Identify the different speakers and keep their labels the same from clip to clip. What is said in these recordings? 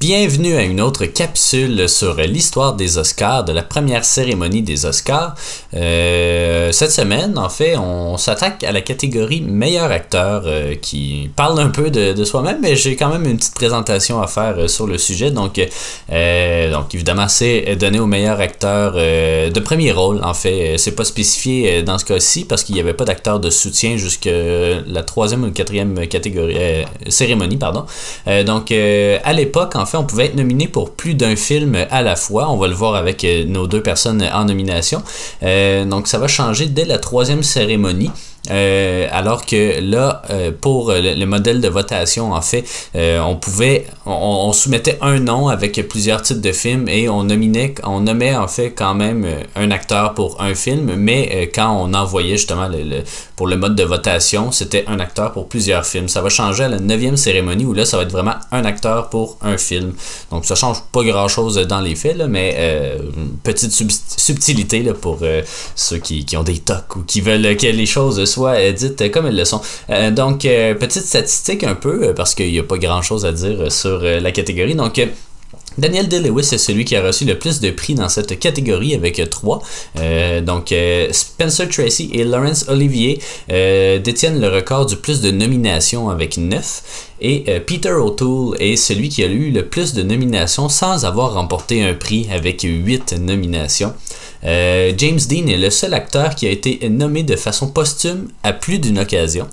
Speaker 1: Bienvenue à une autre capsule sur l'histoire des Oscars, de la première cérémonie des Oscars. Cette semaine, en fait, on s'attaque à la catégorie meilleur acteur qui parle un peu de soi-même, mais j'ai quand même une petite présentation à faire sur le sujet. Donc évidemment, c'est donné au meilleur acteur de premier rôle. En fait, c'est pas spécifié dans ce cas-ci parce qu'il n'y avait pas d'acteur de soutien jusqu'à la troisième ou quatrième cérémonie. À l'époque, en fait, on pouvait être nominé pour plus d'un film à la fois. On va le voir avec nos deux personnes en nomination. Donc, ça va changer dès la troisième cérémonie. Alors que là, pour le modèle de votation, en fait, on soumettait un nom avec plusieurs titres de films et on nommait en fait quand même un acteur pour un film, mais quand on envoyait justement pour le mode de votation, c'était un acteur pour plusieurs films. Ça va changer à la 9e cérémonie où là, ça va être vraiment un acteur pour un film. Donc ça change pas grand chose dans les faits, là, mais petite subtilité là, pour ceux qui ont des tocs ou qui veulent que les choses soient dites comme elles le sont. Petite statistique un peu, parce qu'il n'y a pas grand chose à dire sur la catégorie. Donc, Daniel Day-Lewis est celui qui a reçu le plus de prix dans cette catégorie avec 3. Spencer Tracy et Laurence Olivier détiennent le record du plus de nominations avec 9. Et Peter O'Toole est celui qui a eu le plus de nominations sans avoir remporté un prix avec 8 nominations. James Dean est le seul acteur qui a été nommé de façon posthume à plus d'une occasion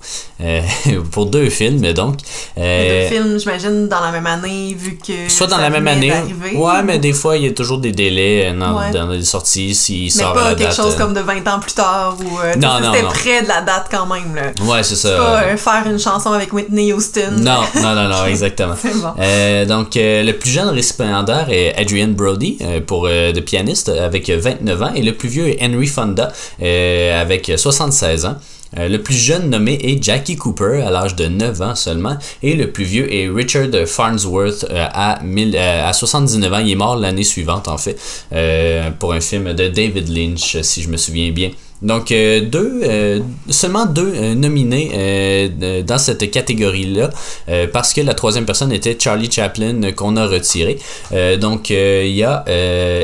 Speaker 1: pour 2 films donc.
Speaker 2: 2 films, j'imagine, dans la même année vu que
Speaker 1: soit dans la même année, ouais, mais des fois il y a toujours des délais dans les sorties s'il sort à la date.
Speaker 2: Mais pas quelque chose comme de 20 ans plus tard ou c'était près de la date quand même là.
Speaker 1: Ouais, c'est ça.
Speaker 2: C'est pas faire une chanson avec Whitney Houston.
Speaker 1: Non, exactement.
Speaker 2: C'est bon.
Speaker 1: Le plus jeune récipiendaire est Adrian Brody pour The Pianist avec 29 ans et le plus vieux est Henry Fonda avec 76 ans. Le plus jeune nommé est Jackie Cooper à l'âge de 9 ans seulement et le plus vieux est Richard Farnsworth à 79 ans. Il est mort l'année suivante en fait pour un film de David Lynch si je me souviens bien. Donc, seulement 2 nominés dans cette catégorie-là, parce que la troisième personne était Charlie Chaplin qu'on a retiré. Il y a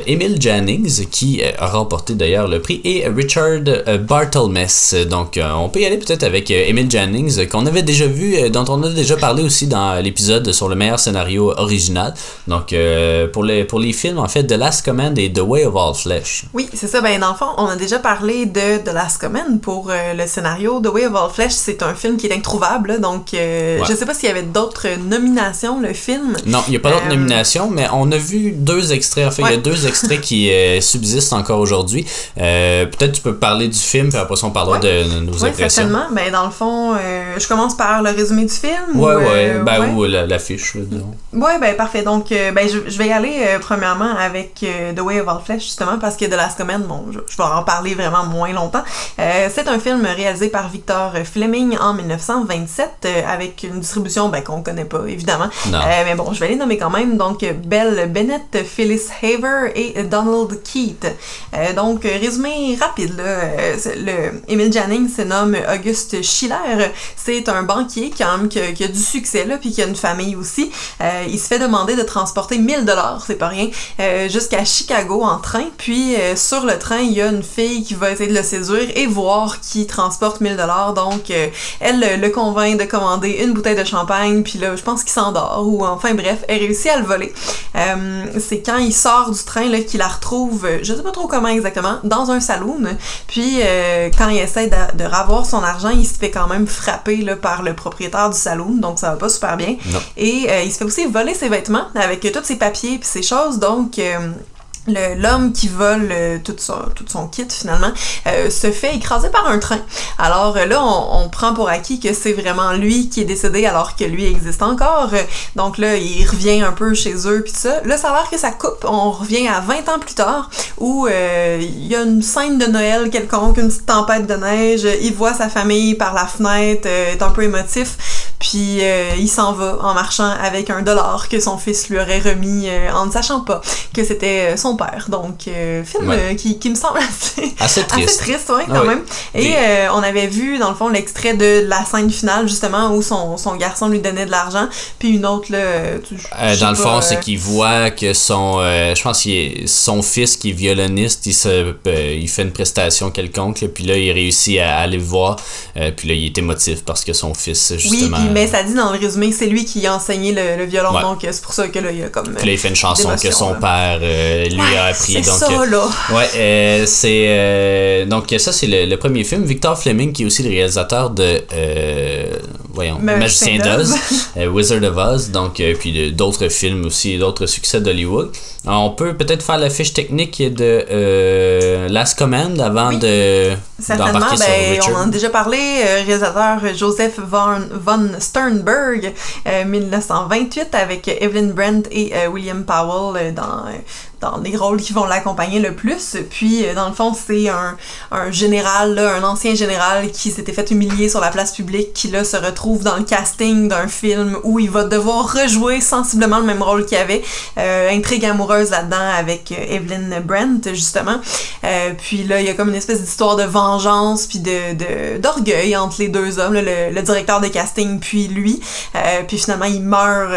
Speaker 1: Emil Jannings qui a remporté d'ailleurs le prix et Richard Barthelmess. Donc, on peut y aller peut-être avec Emil Jannings qu'on avait déjà vu, dont on a déjà parlé aussi dans l'épisode sur le meilleur scénario original. Donc, pour les films, en fait, The Last Command et The Way of All Flesh.
Speaker 2: Oui, c'est ça. Ben, dans le fond, on a déjà parlé de The Last Command pour le scénario. The Way of All Flesh, c'est un film qui est introuvable, là, donc je sais pas s'il y avait d'autres nominations, le film.
Speaker 1: Non, il n'y a pas d'autres nominations, mais on a vu 2 extraits. En fait, il y a 2 extraits qui subsistent encore aujourd'hui. Peut-être tu peux parler du film, puis après ça, on parlera de nos impressions.
Speaker 2: Oui, certainement. Ben, dans le fond, je commence par le résumé du film.
Speaker 1: Ou l'affiche.
Speaker 2: Oui, ben parfait. Donc, je vais y aller premièrement avec The Way of All Flesh, justement, parce que The Last Command, je vais en parler vraiment moins longtemps. C'est un film réalisé par Victor Fleming en 1927 avec une distribution qu'on connaît pas, évidemment. Mais bon, je vais les nommer quand même. Donc, Belle Bennett, Phyllis Haver et Donald Keith. Résumé rapide, là. Emil Jannings se nomme August Schiller. C'est un banquier qui a du succès, là, puis qui a une famille aussi. Il se fait demander de transporter 1000$, c'est pas rien, jusqu'à Chicago en train. Puis, sur le train, il y a une fille qui va essayer de le séduire et voir qui transporte 1000$. Donc, elle le convainc de commander une bouteille de champagne, puis là, je pense qu'il s'endort, ou enfin bref, elle réussit à le voler. C'est quand il sort du train là, qu'il la retrouve, je sais pas trop comment exactement, dans un saloon. Puis, quand il essaie de ravoir son argent, il se fait quand même frapper là, par le propriétaire du saloon, donc ça va pas super bien.
Speaker 1: Non.
Speaker 2: Et il se fait aussi voler ses vêtements avec tous ses papiers puis ses choses, donc... L'homme qui vole tout son kit finalement se fait écraser par un train. Alors là, on prend pour acquis que c'est vraiment lui qui est décédé alors que lui existe encore. Donc là, il revient un peu chez eux puis tout ça. Là, ça a l'air que ça coupe. On revient à 20 ans plus tard où il y a une scène de Noël quelconque, une petite tempête de neige. Il voit sa famille par la fenêtre, est un peu émotif. puis il s'en va en marchant avec $1 que son fils lui aurait remis en ne sachant pas que c'était son père. Donc, film qui me semble
Speaker 1: assez triste.
Speaker 2: Assez triste, quand même. Et on avait vu, dans le fond, l'extrait de la scène finale, justement, où son garçon lui donnait de l'argent, puis une autre, là...
Speaker 1: dans le fond, c'est qu'il voit que je pense que son fils, qui est violoniste, il fait une prestation quelconque, là, puis là, il réussit à aller le voir, puis là, il est émotif parce que son fils, justement...
Speaker 2: Oui, mais ça dit dans le résumé que c'est lui qui a enseigné le violon, donc c'est pour ça que là, il y a comme...
Speaker 1: Puis là, il fait une chanson que son père lui a appris.
Speaker 2: C'est
Speaker 1: donc,
Speaker 2: ça, là!
Speaker 1: Donc ça, c'est le premier film. Victor Fleming, qui est aussi le réalisateur de... Magicien d'Oz, Wizard of Oz, donc puis d'autres films aussi, d'autres succès d'Hollywood. On peut peut-être faire la fiche technique de Last Command avant d'embarquer sur Richard.
Speaker 2: On en a déjà parlé, réalisateur Joseph von Sternberg, 1928, avec Evelyn Brent et William Powell dans les rôles qui vont l'accompagner le plus. Puis, dans le fond, c'est un général, là, un ancien général qui s'était fait humilier sur la place publique, qui là se retrouve dans le casting d'un film où il va devoir rejouer sensiblement le même rôle qu'il avait. Intrigue amoureuse là-dedans avec Evelyn Brent, justement. Puis là, il y a comme une espèce d'histoire de vengeance puis d'orgueil entre les deux hommes, là, le directeur de casting puis lui. Puis finalement, il meurt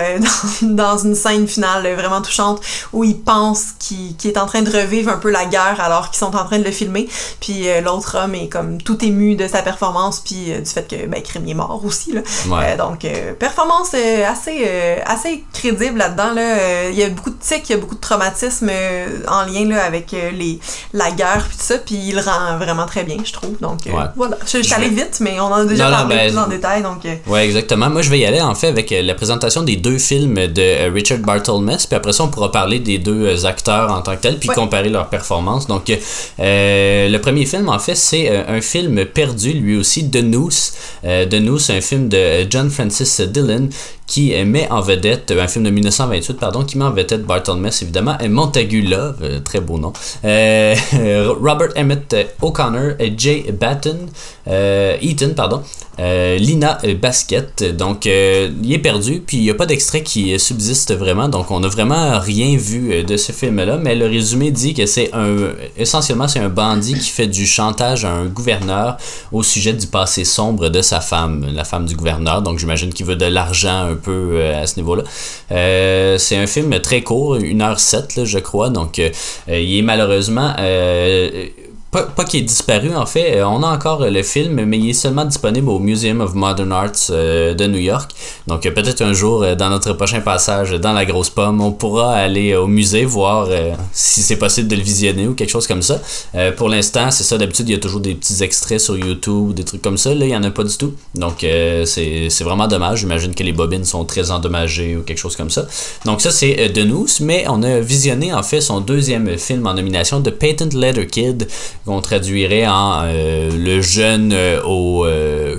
Speaker 2: dans une scène finale vraiment touchante où il pense qu'il est en train de revivre un peu la guerre alors qu'ils sont en train de le filmer. Puis l'autre homme est comme tout ému de sa performance puis du fait que Crime est mort aussi, là. Donc performance assez crédible là-dedans, là. Il y a beaucoup de tics, il y a beaucoup de traumatisme en lien là avec la guerre puis tout ça, puis il le rend vraiment très bien, je trouve. Donc voilà, je suis allée vite, mais on en a déjà parlé plus en détail, donc
Speaker 1: ouais, exactement. Moi, je vais y aller en fait avec la présentation des deux films de Richard Barthelmess, puis après ça on pourra parler des deux acteurs en tant que tels, puis comparer leurs performances. Donc le premier film en fait, c'est un film perdu lui aussi, The Noose. The Noose, un film de John Francis Dillon qui met en vedette, un film de 1928, pardon, qui met en vedette Barthelmess, évidemment, Montague Love, très beau nom, Robert Emmett O'Connor, Jay Eaton, Lina Basket. Donc, il est perdu, puis il n'y a pas d'extrait qui subsiste vraiment, donc on n'a vraiment rien vu de ce film-là, mais le résumé dit que essentiellement, c'est un bandit qui fait du chantage à un gouverneur au sujet du passé sombre de sa femme, la femme du gouverneur, donc j'imagine qu'il veut de l'argent un peu à ce niveau-là. C'est un film très court, 1h07, là, je crois, donc il est malheureusement... Pas qu'il est disparu, en fait. On a encore le film, mais il est seulement disponible au Museum of Modern Arts de New York. Donc, peut-être un jour, dans notre prochain passage dans la grosse pomme, on pourra aller au musée voir si c'est possible de le visionner ou quelque chose comme ça. Pour l'instant, c'est ça. D'habitude, il y a toujours des petits extraits sur YouTube, des trucs comme ça. Là, il n'y en a pas du tout. Donc, c'est vraiment dommage. J'imagine que les bobines sont très endommagées ou quelque chose comme ça. Donc, ça, c'est The Noose. Mais on a visionné, en fait, son deuxième film en nomination, The Patent Leather Kid, qu'on traduirait en le jeune au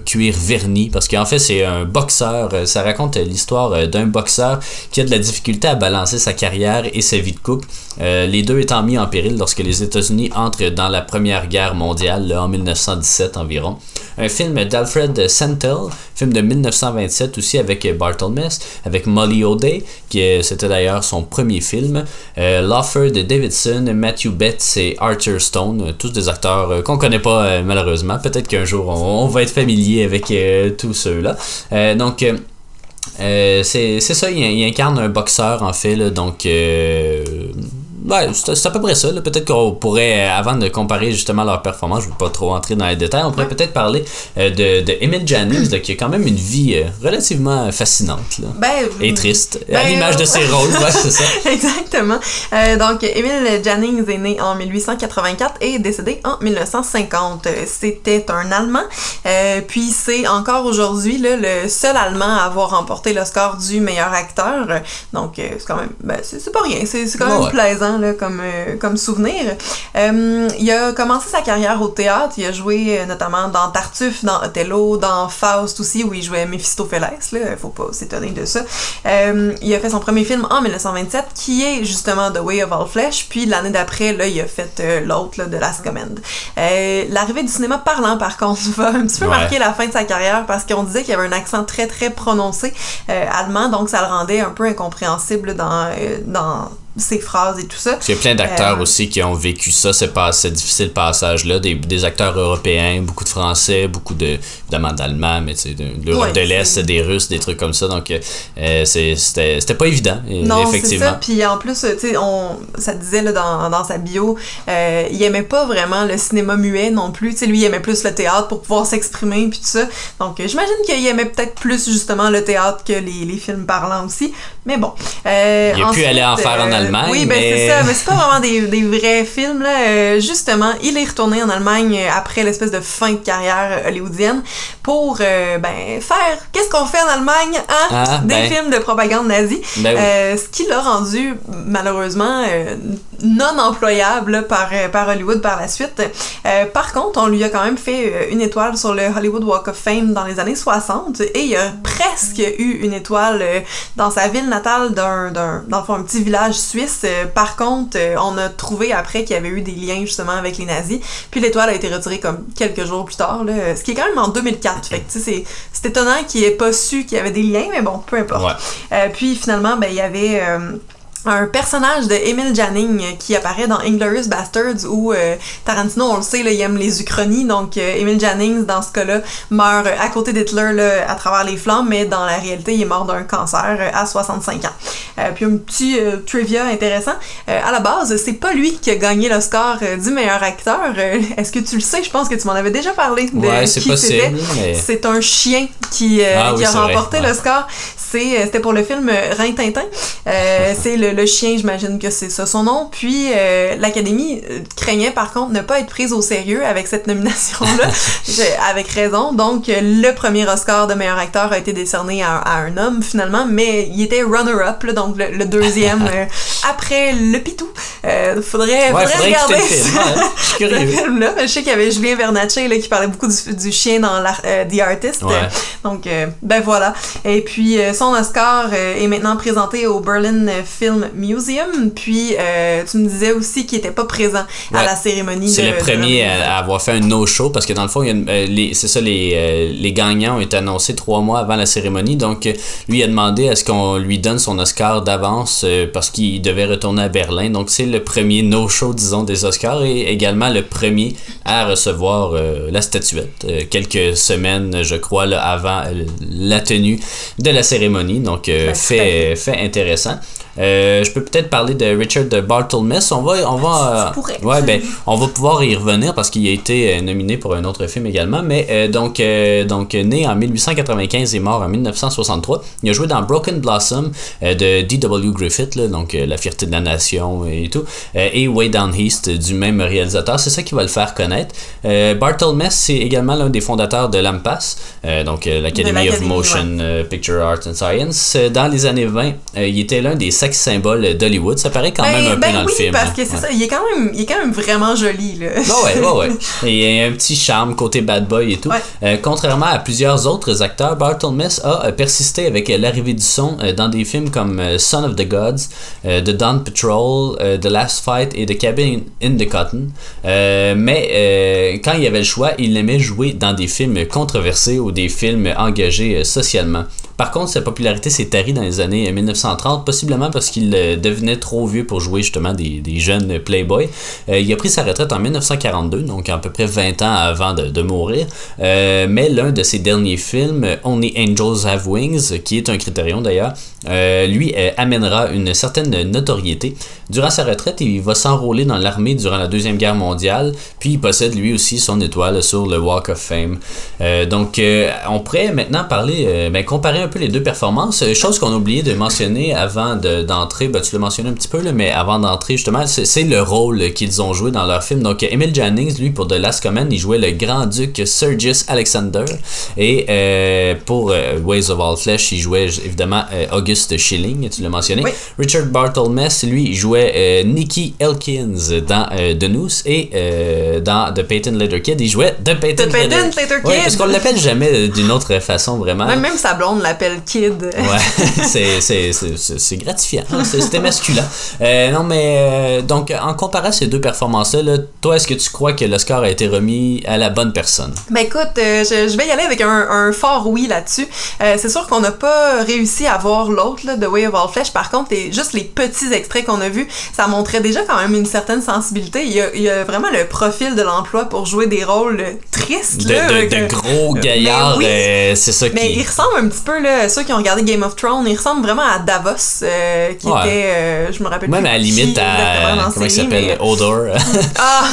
Speaker 1: cuir verni, parce qu'en fait c'est un boxeur, ça raconte l'histoire d'un boxeur qui a de la difficulté à balancer sa carrière et sa vie de couple, les deux étant mis en péril lorsque les États-Unis entrent dans la Première Guerre mondiale, là, en 1917 environ. Un film d'Alfred Sentell, film de 1927 aussi avec Barthelmess, avec Molly O'Day, c'était d'ailleurs son premier film, Lawford Davidson, Matthew Betts et Arthur Stone, tous des acteurs qu'on connaît pas malheureusement. Peut-être qu'un jour on va être familier avec tous ceux-là. Donc c'est ça, il incarne un boxeur en fait, là, donc ouais, c'est à peu près ça, là. Peut-être qu'on pourrait, avant de comparer justement leur performance, je ne veux pas trop entrer dans les détails, on pourrait peut-être parler de Emil Jannings, là, qui a quand même une vie relativement fascinante, là, et triste, à l'image de ses rôles, ouais, c'est ça.
Speaker 2: Exactement. Donc, Emil Jannings est né en 1884 et est décédé en 1950. C'était un Allemand, puis c'est encore aujourd'hui là, le seul Allemand à avoir remporté le score du meilleur acteur. Donc, c'est quand même, c'est pas rien, c'est quand même plaisant fascinant là, comme souvenir. Il a commencé sa carrière au théâtre. Il a joué notamment dans Tartuffe, dans Othello, dans Faust aussi, où il jouait Méphistophélès. Là, faut pas s'étonner de ça. Il a fait son premier film en 1927, qui est justement The Way of All Flesh. Puis l'année d'après, là, il a fait l'autre là, de Last Command. L'arrivée du cinéma parlant, par contre, va un petit peu marquer la fin de sa carrière parce qu'on disait qu'il y avait un accent très très prononcé allemand, donc ça le rendait un peu incompréhensible dans ses phrases et tout ça.
Speaker 1: Il y a plein d'acteurs aussi qui ont vécu ça, ce difficile passage-là, des acteurs européens, beaucoup de Français, beaucoup évidemment d'Allemands, mais tu sais, de l'Europe de l'Est, des Russes, des trucs comme ça, donc c'était pas évident,
Speaker 2: non,
Speaker 1: effectivement.
Speaker 2: C'est ça, puis en plus, tu sais, ça disait là, dans sa bio, il aimait pas vraiment le cinéma muet non plus, tu sais, lui il aimait plus le théâtre pour pouvoir s'exprimer puis tout ça, donc j'imagine qu'il aimait peut-être plus justement le théâtre que les films parlants aussi, mais bon.
Speaker 1: Il a pu aller en faire en Allemagne.
Speaker 2: Oui, ben c'est ça, mais c'est pas vraiment des vrais films, là. Justement, il est retourné en Allemagne après l'espèce de fin de carrière hollywoodienne pour faire qu'est-ce qu'on fait en Allemagne, hein? Des films de propagande nazie. Ben oui. Ce qui l'a rendu malheureusement non employable par Hollywood par la suite. Par contre, on lui a quand même fait une étoile sur le Hollywood Walk of Fame dans les années 60 et il a presque eu une étoile dans sa ville natale dans le fond, un petit village suisse. Par contre, on a trouvé après qu'il y avait eu des liens justement avec les nazis. Puis l'étoile a été retirée comme quelques jours plus tard, là, ce qui est quand même en 2004. Fait que c'est étonnant qu'il ait pas su qu'il y avait des liens, mais bon, peu importe. Ouais. Puis finalement, il y avait un personnage de Emil Janning qui apparaît dans Inglourious Basterds où Tarantino, on le sait, là, il aime les uchronies, donc Emil Jannings, dans ce cas-là, meurt à côté d'Hitler là, à travers les flammes, mais dans la réalité, il est mort d'un cancer à 65 ans. Puis un petit trivia intéressant, à la base, c'est pas lui qui a gagné l'Oscar du meilleur acteur. Est-ce que tu le sais? Je pense que tu m'en avais déjà parlé de
Speaker 1: c'est
Speaker 2: qui
Speaker 1: possible,
Speaker 2: c'était.
Speaker 1: Mais...
Speaker 2: C'est un chien qui a remporté l'Oscar. C'était pour le film Rin-Tintin. C'est le chien, j'imagine que c'est ça son nom. Puis l'Académie craignait par contre ne pas être prise au sérieux avec cette nomination-là, avec raison. Donc le premier Oscar de meilleur acteur a été décerné à un homme finalement, mais il était runner-up, là, donc le deuxième après le Pitou. Faudrait regarder ce film-là. Je sais qu'il y avait Julien Bernatchez là, qui parlait beaucoup du chien dans The Artist. Ouais. Donc voilà. Et puis son Oscar est maintenant présenté au Berlin Film Museum, puis tu me disais aussi qu'il n'était pas présent à la cérémonie.
Speaker 1: C'est le premier à avoir fait un no-show, parce que dans le fond, c'est ça, les gagnants ont été annoncés 3 mois avant la cérémonie, donc lui a demandé à ce qu'on lui donne son Oscar d'avance parce qu'il devait retourner à Berlin, donc c'est le premier no-show, disons, des Oscars, et également le premier à recevoir la statuette, quelques semaines, je crois, là, avant la tenue de la cérémonie, donc fait intéressant. Je peux peut-être parler de Richard Barthelmess. On va pouvoir y revenir parce qu'il a été nominé pour un autre film également, mais donc né en 1895 et mort en 1963. Il a joué dans Broken Blossom de D.W. Griffith, là, donc La fierté de la nation et tout, et Way Down East du même réalisateur. C'est ça qui va le faire connaître. Barthelmess, c'est également l'un des fondateurs de l'AMPAS, donc l'Academy of Motion Picture Arts and Science. Dans les années 20, il était l'un des sex symboles d'Hollywood. Ça paraît quand même un peu dans le film.
Speaker 2: Parce que c'est ça, il est quand même vraiment joli, là.
Speaker 1: Ouais. Il y a un petit charme côté bad boy et tout. Ouais. Contrairement à plusieurs autres acteurs, Barthelmess a persisté avec l'arrivée du son dans des films comme Son of the Gods, The Dawn Patrol, The Last Fight et The Cabin in the Cotton. Mais quand il y avait le choix, il aimait jouer dans des films controversés ou des films engagés socialement. Par contre, sa popularité s'est tarie dans les années 1930, possiblement parce qu'il devenait trop vieux pour jouer justement des jeunes playboys. Il a pris sa retraite en 1942, donc à peu près 20 ans avant de mourir. Mais l'un de ses derniers films, Only Angels Have Wings, qui est un critérium d'ailleurs, lui amènera une certaine notoriété. Durant sa retraite, il va s'enrôler dans l'armée durant la Deuxième Guerre mondiale, puis il possède lui aussi son étoile sur le Walk of Fame. Donc on pourrait maintenant comparer un peu les deux performances, chose qu'on a oublié de mentionner avant de d'entrer, ben, tu l'as mentionné un petit peu, là, mais avant d'entrer, justement, c'est le rôle qu'ils ont joué dans leur film. Donc, Emil Jannings, lui, pour The Last Command, il jouait le grand-duc Sergius Alexander. Et pour Ways of All Flesh, il jouait évidemment August Schilling, tu l'as mentionné.
Speaker 2: Oui.
Speaker 1: Richard Barthelmess, lui, il jouait Nicky Elkins dans The Noose. Et dans The Peyton Letter Kid, il jouait The Peyton Letter Kid. Ouais, parce qu'on l'appelle jamais d'une autre façon, vraiment.
Speaker 2: Même sa blonde l'appelle Kid.
Speaker 1: Ouais, c'est gratifiant. C'était masculin. Non, mais donc, en comparant ces deux performances-là, là, toi, est-ce que tu crois que l'Oscar a été remis à la bonne personne?
Speaker 2: Ben écoute, je vais y aller avec un fort oui là-dessus. C'est sûr qu'on n'a pas réussi à voir l'autre, là, The Way of All Flesh. Par contre, juste les petits extraits qu'on a vus, ça montrait déjà quand même une certaine sensibilité. Il y a vraiment le profil de l'emploi pour jouer des rôles tristes.
Speaker 1: De gros gaillards, oui, c'est ça qui...
Speaker 2: Mais il ressemble un petit peu, là, ceux qui ont regardé Game of Thrones, il ressemble vraiment à Davos, qui était, je me rappelle
Speaker 1: même
Speaker 2: plus.
Speaker 1: à la limite à, comment il s'appelle, Hodor.
Speaker 2: Ah!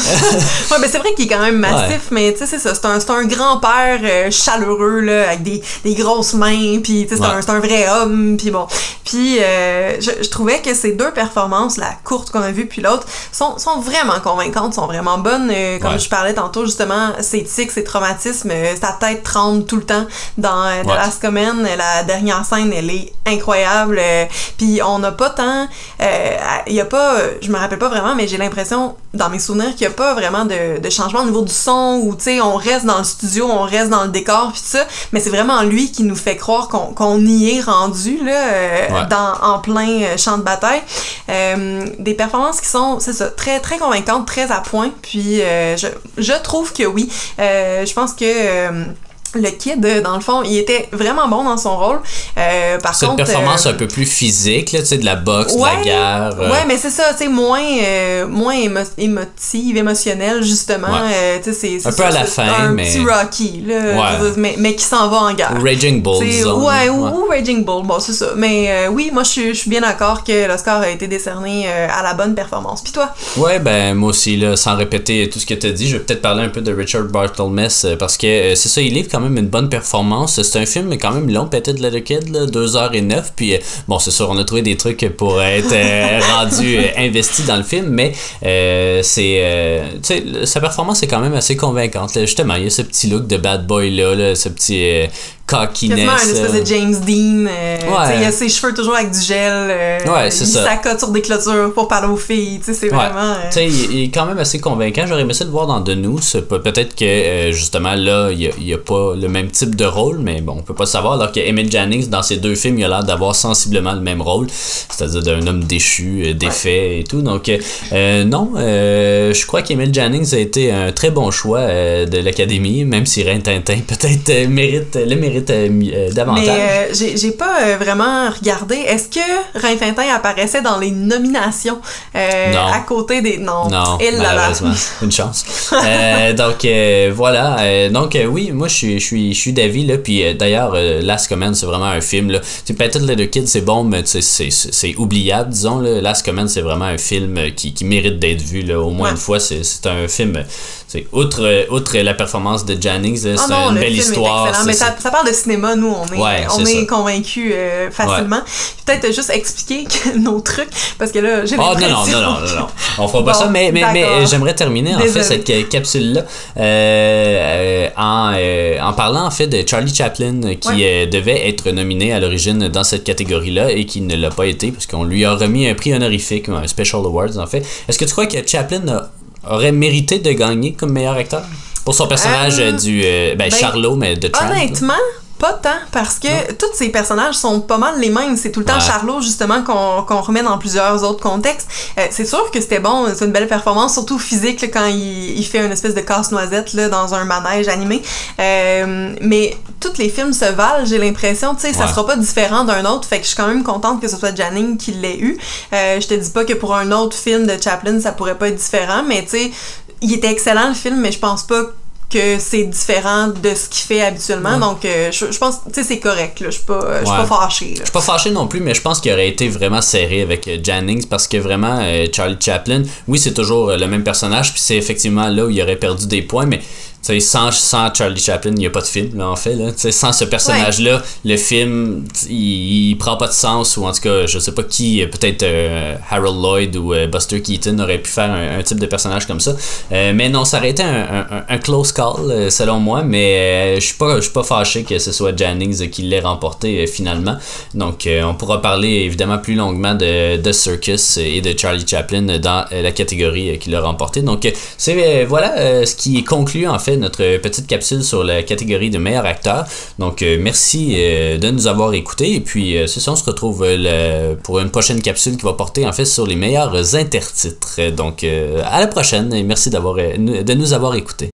Speaker 2: Ouais, mais c'est vrai qu'il est quand même massif, mais tu sais, c'est ça, c'est un grand-père chaleureux, là, avec des grosses mains, puis tu sais, c'est un vrai homme, puis bon. Puis je trouvais que ces deux performances, la courte qu'on a vue puis l'autre, sont vraiment convaincantes, sont vraiment bonnes. Comme je parlais tantôt, justement, ses tics, ses traumatismes, sa tête tremble tout le temps dans The Last Command. La dernière scène, elle est incroyable. Puis on n'a pas tant... il y a pas... je me rappelle pas vraiment, mais j'ai l'impression, dans mes souvenirs, qu'il y a pas vraiment de changement au niveau du son, où, tu sais, on reste dans le studio, on reste dans le décor, puis tout ça, mais c'est vraiment lui qui nous fait croire qu'on y est rendu, là, en plein champ de bataille. Des performances qui sont, c'est ça, très, très convaincantes, très à point, puis je trouve que oui. Je pense que... le kid, dans le fond, il était vraiment bon dans son rôle. Par
Speaker 1: cette
Speaker 2: contre,
Speaker 1: performance un peu plus physique, là, tu sais, de la boxe, de la guerre.
Speaker 2: Ouais, mais c'est ça, tu sais, moins émotive, émotionnelle, justement. Tu sais, c'est
Speaker 1: un peu à la fin,
Speaker 2: un
Speaker 1: mais...
Speaker 2: petit Rocky, là, mais qui s'en va en guerre.
Speaker 1: Ou Raging Bull, disons.
Speaker 2: Ou Raging Bull, bon, c'est ça. Mais oui, moi, je suis bien d'accord que l'Oscar a été décerné à la bonne performance. Puis toi?
Speaker 1: Ouais, ben, moi aussi, là, sans répéter tout ce que tu as dit, je vais peut-être parler un peu de Richard Barthelmess, parce que c'est ça, il livre quand même une bonne performance. C'est un film quand même long, Peyton Letter Kid, là, 2h09, puis bon, c'est sûr, on a trouvé des trucs pour être rendu investi dans le film, mais c'est tu sais, sa performance est quand même assez convaincante, là. Justement, il y a ce petit look de bad boy là, ce petit cockiness.
Speaker 2: Quasiment un espèce de James Dean. Il a ses cheveux toujours avec du gel.
Speaker 1: C'est
Speaker 2: il
Speaker 1: ça.
Speaker 2: s'accote sur des clôtures pour parler aux filles. C'est vraiment...
Speaker 1: Tu sais, il est quand même assez convaincant. J'aurais aimé ça de voir dans The Noose. Peut-être que, justement, là, il y a pas le même type de rôle, mais bon, on peut pas savoir. Alors que Emil Jannings, dans ces deux films, il a l'air d'avoir sensiblement le même rôle. C'est-à-dire d'un homme déchu, défait et tout. Donc, non, je crois qu'Emil Jannings a été un très bon choix de l'Académie, même si Rin-Tin-Tin peut-être le mérite davantage.
Speaker 2: Mais j'ai pas vraiment regardé. Est-ce que Rin-Tin-Tin apparaissait dans les nominations à côté des... Non,
Speaker 1: malheureusement. Une chance. Donc, voilà. Donc, oui, moi, je suis d'avis, là. Puis, d'ailleurs, Last Command, c'est vraiment un film, là. Tu sais, peut-être Little Kid, c'est bon, mais c'est oubliable, disons, là. Last Command, c'est vraiment un film qui mérite d'être vu, là. Au moins une fois, c'est un film... Outre la performance de Jannings, c'est une belle histoire.
Speaker 2: Mais ça parle de cinéma, nous, on est convaincus facilement. Peut-être juste expliquer nos trucs, parce que là, j'ai l'impression...
Speaker 1: Non. On fera pas ça, mais j'aimerais terminer, en fait, cette capsule-là en parlant, en fait, de Charlie Chaplin, qui devait être nominé à l'origine dans cette catégorie-là et qui ne l'a pas été, parce qu'on lui a remis un prix honorifique, un Special Awards, en fait. Est-ce que tu crois que Chaplin aurait mérité de gagner comme meilleur acteur pour son personnage du Charlot, mais de Tramp?
Speaker 2: Honnêtement, pas tant, parce que tous ces personnages sont pas mal les mêmes. C'est tout le temps Charlot, justement, qu'on remet dans plusieurs autres contextes. C'est sûr que c'était bon, c'est une belle performance, surtout physique, là, quand il fait une espèce de casse-noisette là, dans un manège animé. Mais tous les films se valent, j'ai l'impression, tu sais, ça sera pas différent d'un autre, fait que je suis quand même contente que ce soit Jannings qui l'ait eu. Je te dis pas que pour un autre film de Chaplin, ça pourrait pas être différent, mais tu sais, il était excellent le film, mais je pense pas que c'est différent de ce qu'il fait habituellement. Donc, je pense, tu sais, c'est correct. Je suis pas fâchée.
Speaker 1: Je suis pas fâché non plus, mais je pense qu'il aurait été vraiment serré avec Jennings parce que vraiment, Charlie Chaplin, oui, c'est toujours le même personnage, puis c'est effectivement là où il aurait perdu des points, mais sans Charlie Chaplin, il n'y a pas de film, là, en fait. Là. Sans ce personnage-là, le film, il prend pas de sens, ou en tout cas, je sais pas qui, peut-être Harold Lloyd ou Buster Keaton aurait pu faire un type de personnage comme ça. Mais non, ça aurait été un close call, selon moi, mais je suis pas fâché que ce soit Jennings qui l'ait remporté finalement. Donc, on pourra parler évidemment plus longuement de Circus et de Charlie Chaplin dans la catégorie qu'il a remporté. Donc, c'est voilà ce qui conclut en fait notre petite capsule sur la catégorie de meilleur acteur. Donc merci de nous avoir écoutés et puis c'est ça, on se retrouve pour une prochaine capsule qui va porter en fait sur les meilleurs intertitres. Donc à la prochaine et merci de nous avoir écoutés.